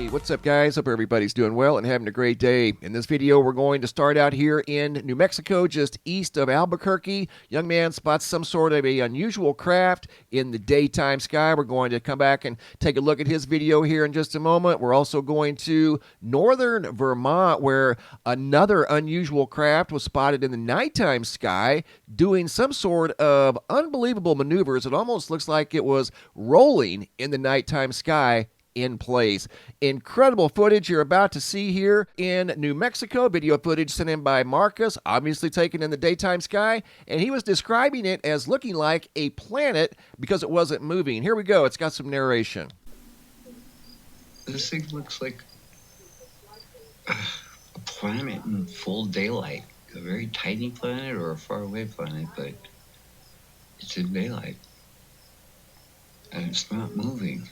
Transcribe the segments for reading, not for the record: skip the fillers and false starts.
Hey, what's up guys? Hope everybody's doing well and having a great day. In this video, we're going to start out here in New Mexico, just east of Albuquerque. Young man spots some sort of a unusual craft in the daytime sky. We're going to come back and take a look at his video here in just a moment. We're also going to northern Vermont, where another unusual craft was spotted in the nighttime sky doing some sort of unbelievable maneuvers. It almost looks like it was rolling in the nighttime sky in place. Incredible footage you're about to see here in New Mexico. Video footage sent in by Marcus, obviously taken in the daytime sky, and he was describing it as looking like a planet because it wasn't moving. Here we go. It's got some narration. This thing looks like a planet in full daylight. A very tiny planet or a faraway planet, but it's in daylight. And it's not moving.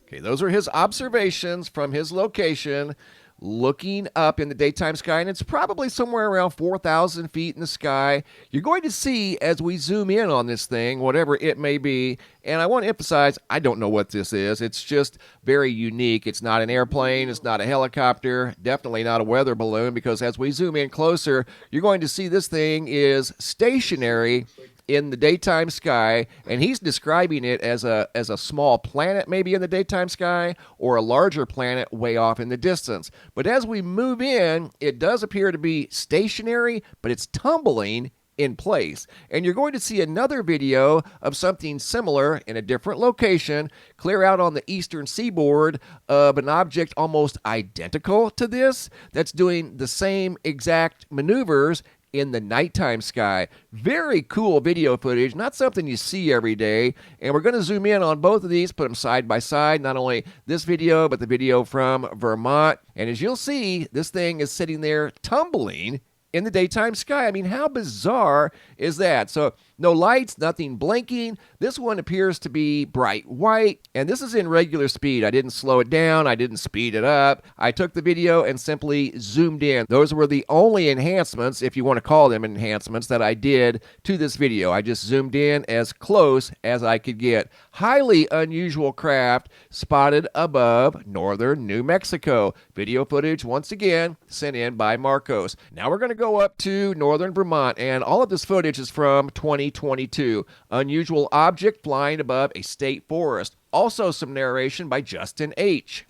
Okay, those are his observations from his location, looking up in the daytime sky, and it's probably somewhere around 4,000 feet in the sky. You're going to see as we zoom in on this thing, whatever it may be, and I want to emphasize, I don't know what this is. It's just very unique. It's not an airplane. It's not a helicopter. Definitely not a weather balloon, because as we zoom in closer, you're going to see this thing is stationary in the daytime sky, and he's describing it as a small planet maybe in the daytime sky, or a larger planet way off in the distance. But as we move in, it does appear to be stationary, but it's tumbling in place. And you're going to see another video of something similar in a different location, clear out on the eastern seaboard, of an object almost identical to this that's doing the same exact maneuvers in the nighttime sky. Very cool video footage, not something you see every day. And we're going to zoom in on both of these, put them side by side, not only this video, but the video from Vermont. And as you'll see, this thing is sitting there tumbling in the daytime sky. I mean, how bizarre is that? So no lights, nothing blinking. This one appears to be bright white, and this is in regular speed. I didn't slow it down. I didn't speed it up. I took the video and simply zoomed in. Those were the only enhancements, if you want to call them enhancements, that I did to this video. I just zoomed in as close as I could get. Highly unusual craft spotted above northern New Mexico. Video footage, once again, sent in by Marcos. Now we're going to go up to northern Vermont, and all of this footage is from 2022. Unusual object flying above a state forest. Also some narration by Justin H.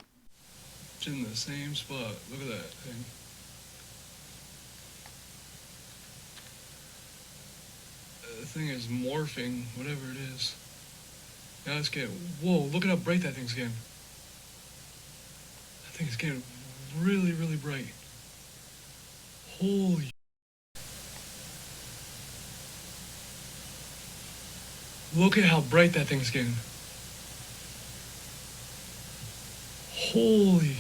It's in the same spot. Look at that thing. The thing is morphing, whatever it is. Now it's getting, whoa, look at how bright that thing's getting. That thing's getting really, really bright. Holy. Look at how bright that thing's getting. Holy.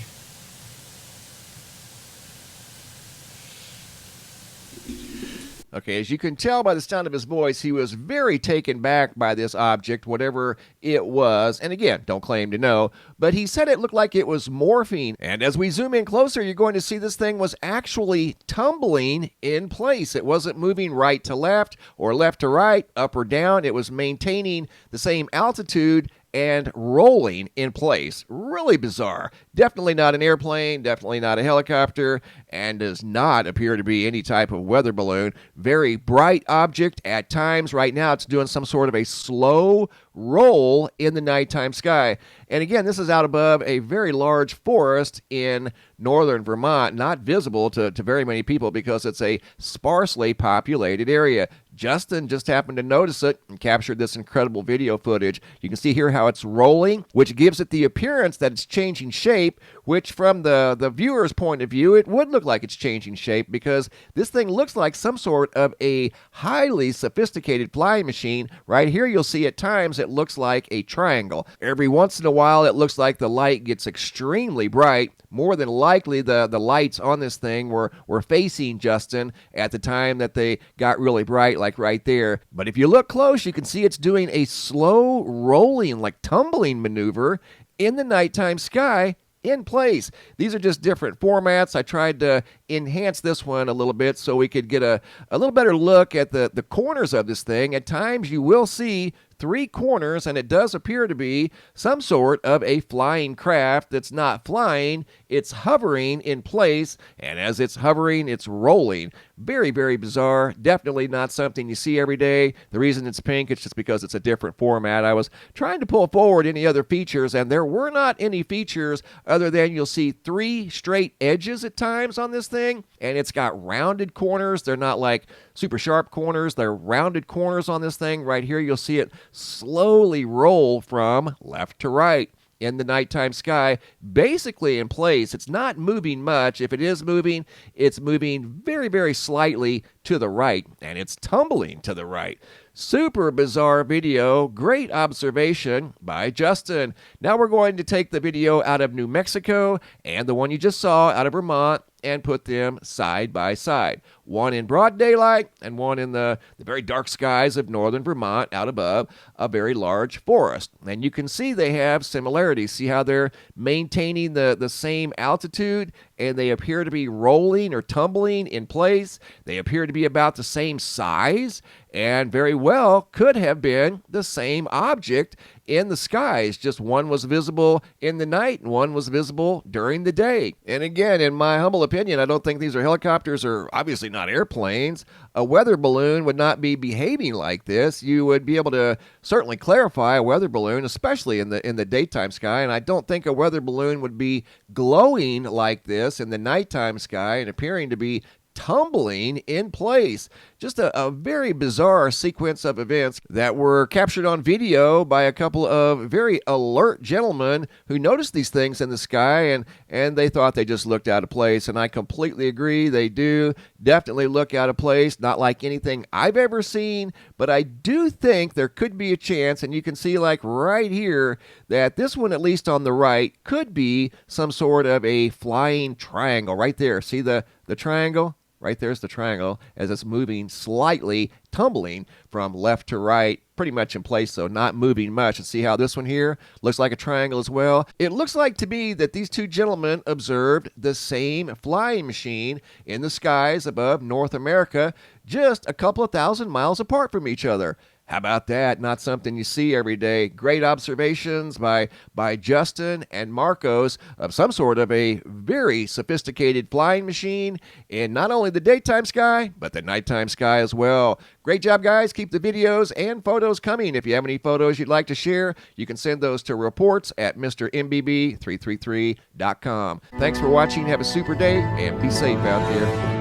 Okay, as you can tell by the sound of his voice, he was very taken back by this object, whatever it was. And again, don't claim to know, but he said it looked like it was morphing. And as we zoom in closer, you're going to see this thing was actually tumbling in place. It wasn't moving right to left or left to right, up or down. It was maintaining the same altitude and rolling in place. Really bizarre. Definitely not an airplane, definitely not a helicopter, and does not appear to be any type of weather balloon. Very bright object at times. Right now it's doing some sort of a slow roll in the nighttime sky. And again, this is out above a very large forest in northern Vermont, not visible to very many people because it's a sparsely populated area. Justin just happened to notice it and captured this incredible video footage. You can see here how it's rolling, which gives it the appearance that it's changing shape, which from the viewer's point of view, it would look like it's changing shape because this thing looks like some sort of a highly sophisticated flying machine. Right here, you'll see at times it looks like a triangle. Every once in a while, it looks like the light gets extremely bright. More than likely, the lights on this thing were facing Justin at the time that they got really bright, like right there. But if you look close, you can see it's doing a slow rolling, like tumbling maneuver in the nighttime sky in place. These are just different formats. I tried to enhance this one a little bit so we could get a little better look at the corners of this thing. At times you will see three corners, and it does appear to be some sort of a flying craft that's not flying, it's hovering in place, and as it's hovering, it's rolling. Very, very bizarre. Definitely not something you see every day. The reason it's pink, it's just because it's a different format. I was trying to pull forward any other features, and there were not any features other than you'll see three straight edges at times on this thing, and it's got rounded corners. They're not like super sharp corners. They're rounded corners on this thing. Right here, you'll see it slowly roll from left to right in the nighttime sky, basically in place. It's not moving much. If it is moving, it's moving very, very slightly to the right, and it's tumbling to the right. Super bizarre video. Great observation by Justin. Now we're going to take the video out of New Mexico and the one you just saw out of Vermont and put them side by side. One in broad daylight and one in the very dark skies of northern Vermont out above a very large forest. And you can see they have similarities. See how they're maintaining the same altitude, and they appear to be rolling or tumbling in place. They appear to be about the same size and very well could have been the same object in the skies. Just one was visible in the night and one was visible during the day. And again, in my humble opinion, I don't think these are helicopters or obviously not airplanes. A weather balloon would not be behaving like this. You would be able to certainly clarify a weather balloon, especially in the daytime sky, and I don't think a weather balloon would be glowing like this in the nighttime sky and appearing to be tumbling in place. Just a very bizarre sequence of events that were captured on video by a couple of very alert gentlemen who noticed these things in the sky, and they thought they just looked out of place. And I completely agree. They do definitely look out of place, not like anything I've ever seen, but I do think there could be a chance, and you can see like right here, that this one, at least on the right, could be some sort of a flying triangle right there. See the triangle? Right there's the triangle as it's moving slightly, tumbling from left to right, pretty much in place, so not moving much. And see how this one here looks like a triangle as well? It looks like to me that these two gentlemen observed the same flying machine in the skies above North America, just a couple of thousand miles apart from each other. How about that? Not something you see every day. Great observations by Justin and Marcos of some sort of a very sophisticated flying machine in not only the daytime sky, but the nighttime sky as well. Great job, guys. Keep the videos and photos coming. If you have any photos you'd like to share, you can send those to reports at MrMBB333.com. Thanks for watching. Have a super day, and be safe out there.